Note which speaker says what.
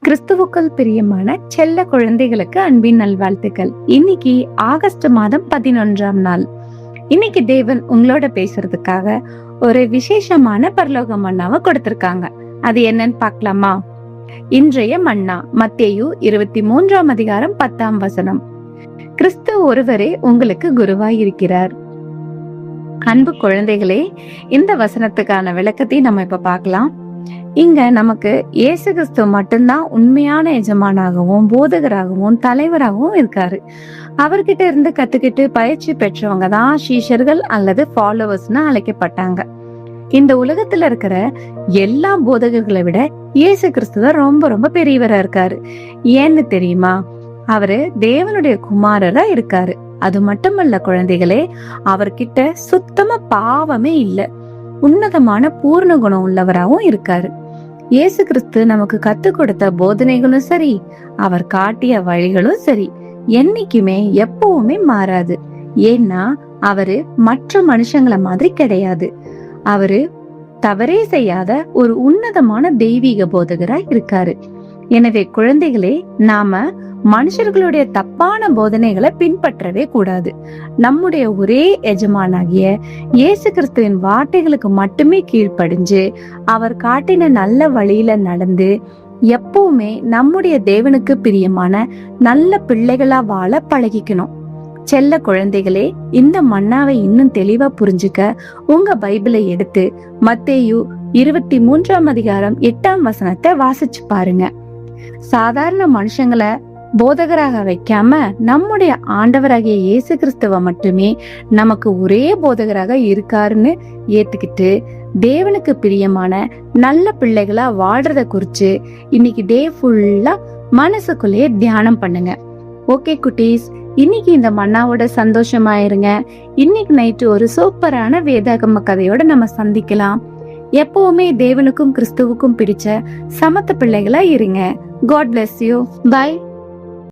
Speaker 1: கிறிஸ்துவுக்குள் பிரியமான செல்ல குழந்தைகளுக்கு அன்பின் நல்வாழ்த்துக்கள். இன்னைக்கு ஆகஸ்ட் மாதம் 11ஆம் நாள். இன்னைக்கு தேவன் உங்களோட பேசுறதுக்காக ஒரு விசேஷமான பரலோக மன்னாவை கொடுத்திருக்காங்க. அது என்னன்னு பார்க்கலாமா? இன்றைய மன்னா மத்தேயு 23ஆம் அதிகாரம் 10ஆம் வசனம். கிறிஸ்து ஒருவரே உங்களுக்கு குருவாய் இருக்கிறார். அன்பு குழந்தைகளே, இந்த வசனத்துக்கான விளக்கத்தை நம்ம இப்ப பார்க்கலாம். இங்க நமக்கு இயேசு கிறிஸ்து மட்டும்தான் உண்மையான எஜமானாகவும் போதகராகவும் தலைவராகவும் இருக்காரு. அவர்கிட்ட இருந்து கத்துக்கிட்டு பயிற்சி பெற்றவங்க தான் சீஷர்கள் அல்லது ஃபாலோவர்ஸ்னு அழைக்கப்பட்டாங்க. இந்த உலகத்துல இருக்கிற எல்லா போதகர்களை விட இயேசு கிறிஸ்து தான் ரொம்ப ரொம்ப பெரியவரா இருக்காரு. ஏன்னு தெரியுமா? அவரு தேவனுடைய குமாரரா இருக்காரு. அது மட்டுமல்ல குழந்தைகளே, அவர்கிட்ட சுத்தமா பாவமே இல்ல. உன்னதமான பூர்ண குணம் உள்ளவராகவும் இருக்காரு. இயேசு கிறிஸ்து நமக்கு கத்து கொடுத்த போதனைகளும் சரி, அவர் காட்டிய வழிகளும் சரி, என்னைக்குமே எப்பவுமே மாறாது. ஏன்னா அவரு மற்ற மனுஷங்களை மாதிரி கிடையாது. அவரு தவறே செய்யாத ஒரு உன்னதமான தெய்வீக போதகரா இருக்காரு. எனவே குழந்தைகளே, நாம மனுஷர்களுடைய தப்பான போதனைகளை பின்பற்றவே கூடாது. நம்முடைய ஒரே எஜமானாகிய இயேசு கிறிஸ்துவின் வார்த்தைகளுக்கு மட்டுமே கீழ்ப்படிஞ்சு அவர் காட்டின நல்ல வழியில நடந்து எப்பவுமே நம்முடைய தேவனுக்கு பிரியமான நல்ல பிள்ளைகளா வாழ பழகிக்கணும். செல்ல குழந்தைகளே, இந்த மன்னாவை இன்னும் தெளிவா புரிஞ்சுக்க உங்க பைபிளை எடுத்து மத்தேயு 23ஆம் அதிகாரம் 8ஆம் வசனத்தை வாசிச்சு பாருங்க. சாதாரண மனுஷங்களை போதகராக வைக்காம நம்முடைய ஆண்டவராகிய இயேசு கிறிஸ்துவ மட்டுமே நமக்கு ஒரே போதகராக இருக்காருன்னு ஏத்துக்கிட்டு தேவனுக்கு பிரியமான நல்ல பிள்ளைகளா வாழ்றத குறிச்சு இன்னைக்கு டே ஃபுல்லா மனசுக்குள்ளேயே தியானம் பண்ணுங்க. ஓகே குட்டீஸ், இன்னைக்கு இந்த மன்னாவோட சந்தோஷமா இருங்க. இன்னைக்கு நைட்டு ஒரு சூப்பரான வேதாகம கதையோட நம்ம சந்திக்கலாம். எப்பவுமே தேவனுக்கும் கிறிஸ்துவுக்கும் பிடிச்ச சமத்த பிள்ளைகளா இருங்க. God bless you. Bye.